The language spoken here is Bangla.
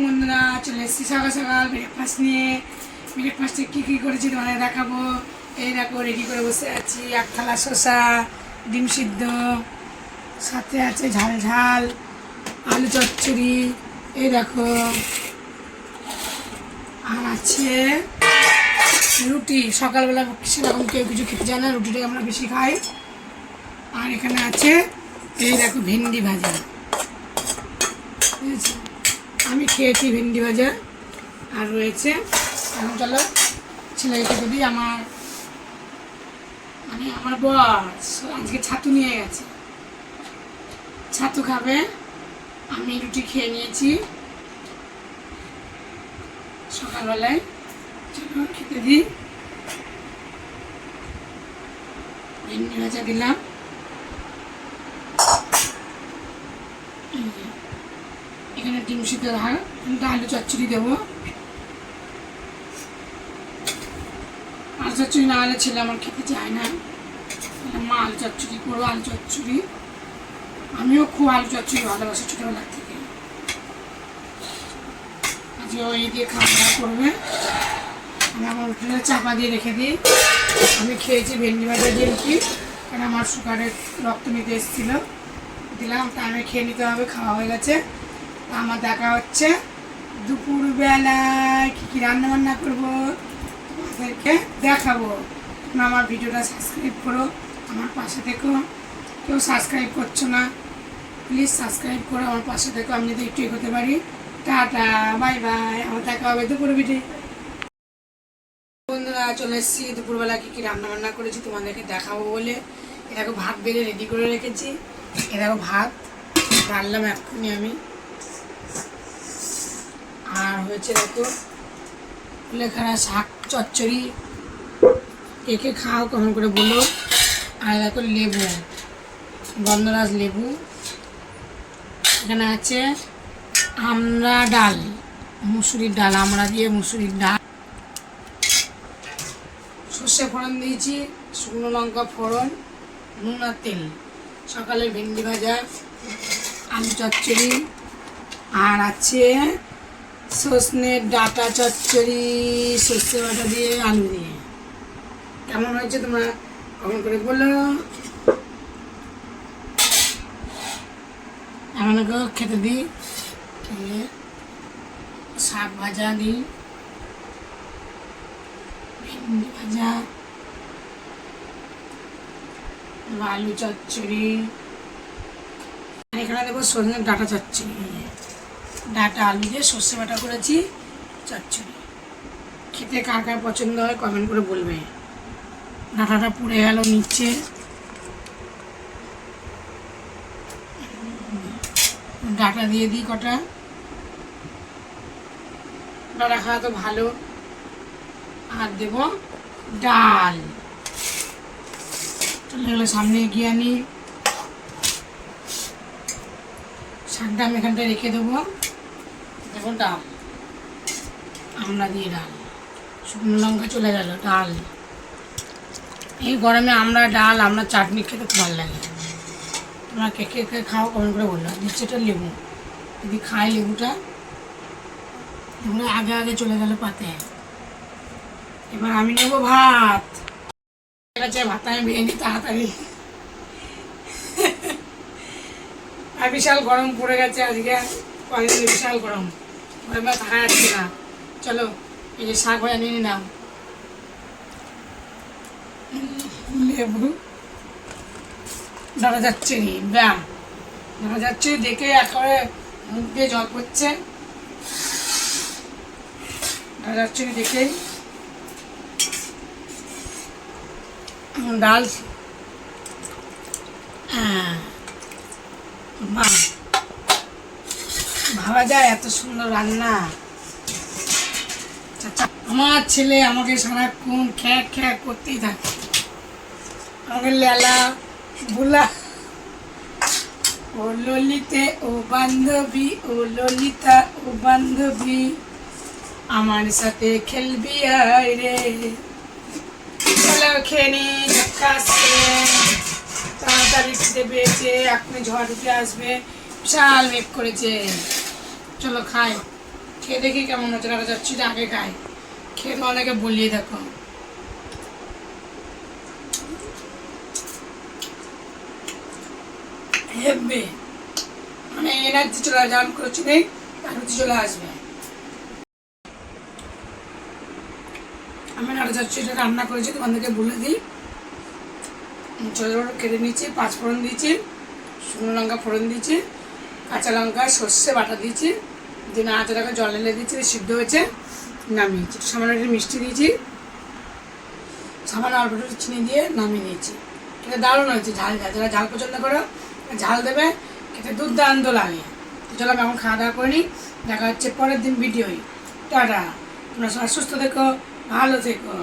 বন্ধুরা চলে এসেছি সকাল সকাল ব্রেকফাস্ট নিয়ে। ব্রেকফাস্টে কী করেছি তোমাদের দেখাবো। এই দেখো রেডি করে বসে আছি, এক থালা শসা, ডিম সিদ্ধ, সাথে আছে ঝাল ঝাল আলু চচ্চড়ি, এই দেখো, আর আছে রুটি। সকালবেলা সেরকম কেউ কিছু খেতে চায় না, রুটিটাই আমরা বেশি খাই। আর এখানে আছে এই দেখো ভেন্ডি ভাজা, বুঝেছি, আমি খেয়েছি ভেন্ডি ভাজা। আর রয়েছে, এখন চলো ছেলেকে খেতে দিই। আমার বস আজকে ছাতু নিয়ে গেছে, ছাতু খাবে। আমি রুটি খেয়ে নিয়েছি সকালবেলায়, চলো খেতে দিই। ভেন্ডি ভাজা দিলাম, এখানে ডিম সিদ্ধ রাখা, আলু চচ্চড়ি দেবো। আলু চচ্চড়ি না হলে ছেলে আমার খেতে চায় না, মা আলু চচ্চড়ি করবো। আলু চচ্চড়ি আমিও খুব আলু চচ্চড়ি ভালোবাসি ছোটোবেলার থেকে। আজকে ওই দিয়ে খাওয়া দাওয়া করবে। আমি আমার উঠে চাপা দিয়ে রেখে দিই। আমি খেয়েছি ভেন্ডি ভাজা দিয়ে রুটি, কারণ আমার সুগারের রক্ত নিতে এসেছিলো, দিলাম। টাইমে খেয়ে নিতে হবে, খাওয়া হয়ে গেছে। আমার দেখা হচ্ছে দুপুরবেলায় কী রান্না বান্না করবো তোমাদেরকে দেখাবো। তোমরা আমার ভিডিওটা সাবস্ক্রাইব করো, আমার পাশে থেকো। কেউ সাবস্ক্রাইব করছো না, প্লিজ সাবস্ক্রাইব করো, আমার পাশে থেকো। আমি যদি একটু এগোতে পারি। টাটা, বাই বাই, আমার দেখা হবে দুপুর ভিডিও। বন্ধুরা চলে এসেছি, দুপুরবেলা কী রান্না বান্না করেছি তোমাদেরকে দেখাবো বলে। এটাকে ভাত বেড়ে রেডি করে রেখেছি। এটাকে ভাত রান্নাম এক্ষুনি আমি। আর হয়েছে দেখো লেখারা শাক চচ্চড়ি, কে খাও কেমন করে বলো। আর দেখো লেবু, গন্ধরাজ লেবু। এখানে আছে আমরা ডাল, মুসুরির ডাল, আমরা দিয়ে মুসুরির ডাল। সর্ষে ফোড়ন দিয়েছি, শুকনো লঙ্কা ফোড়ন, নুন আর তেল। সকালে ভেন্ডি ভাজা, আলু চচ্চড়ি, আর আছে সজনের ডাঁটা চচ্চড়ি, সর্ষে বাটা দিয়ে আলু দিয়ে। কেমন হয়েছে তোমরা কমেন্ট করে বলো। এমনকে খেতে দিই, শাক ভাজা দিই, ভেন্ডি ভাজা, আলু চচ্চড়ি। এখানে দেবো সজনের ডাঁটা চচ্চড়ি, ডাঁটা আলু দিয়ে সর্ষে বাটা করেছি চচ্চড়ি। খেতে কার কার পছন্দ হয় কমেন্ট করে বলবে। ডাঁটাটা পুড়ে গেল নিচে, ডাঁটা দিয়ে দিই কটা। ডাঁটা খাওয়া তো ভালো। আর দেব ডাল, চলে গেলে সামনে এগিয়ে আনি। শাকটা আমি এখানটায় রেখে দেবো। দেখো ডাল, আমরা দিয়ে ডাল, শুকনো লঙ্কা চলে গেল ডাল। এই গরমে আমরা ডাল, আমরা চাটনি খেতে খুব ভালো লাগে। তোমরা কে খাও কমেন্ট করে বললো। নিচেটা লেবু, যদি খাই লেবুটা, লেবুটা আগে আগে চলে গেল পাতে। এবার আমি নেবো ভাত। ভাত আমি ভেঙে নিই তাড়াতাড়ি। আর বিশাল গরম পড়ে গেছে আজকে, কয়েকদিন বিশাল গরম, গরমে থাকা যাচ্ছে না। চলো এই যে শাক ভাজা নিয়ে নিলাম, লেবু, ডাঁটা চচ্চড়ি, ডাঁটা চচ্চড়ি দেখে একেবারে মুখ দিয়ে জল পড়ছে। ডাঁটা চচ্চড়ি দেখেই ডাল, ভাবা যায় এত সুন্দর রান্না। আমার ছেলে আমাকে সারাক্ষণ খ্যাক খ্যাক করতেই থাকে, আমাকে লেলা ভুলা, ও ললিতে ও বান্ধবী, ও ললিতা ও বান্ধবী, আমার সাথে খেলবি আয় রে। চলো খেয়ে নি, তাড়াতাড়ি খেতে পেয়েছে, এখনই ঝড় উঠে আসবে, বিশাল মেঘ করেছে। চলো খাই। খেয়ে দেখি কেমন হচ্ছে। রাখা যাচ্ছি আগে খাই, খেয়ে তোমাদেরকে বলিয়ে দেখো। হেব্বে মানে এনার্জি চলে আসবে, আমি করছি নেই এনার্জি চলে আসবে। আমি নাড়া যাচ্ছি, এটা রান্না করেছি তোমাদেরকে বলে দিই। ছোটো ছোটো কেটে নিয়েছি, 5 ফোড়ন দিয়েছি, শুকনো লঙ্কা ফোড়ন দিয়েছি, কাঁচা লঙ্কা সর্ষে বাটা দিয়েছি, দিয়ে নাড়াচাড়াকে জল ঢেলে দিয়েছি, সিদ্ধ হয়েছে, নামিয়েছি। সামান্য একটু মিষ্টি দিয়েছি, সামান্য অল্প একটু চিনি দিয়ে নামিয়ে নিয়েছি। খেতে দারুণ হয়েছে, ঝাল ঝাল, যারা ঝাল পছন্দ করো ঝাল দেবে, খেতে দুর্দান্ত লাগে। তো চলো আমি এখন খাওয়া দাওয়া করে নিই, দেখা হচ্ছে পরের দিন ভিডিওই। টাটা, তোমরা সবাই সুস্থ থেকো, ভালো থেকো।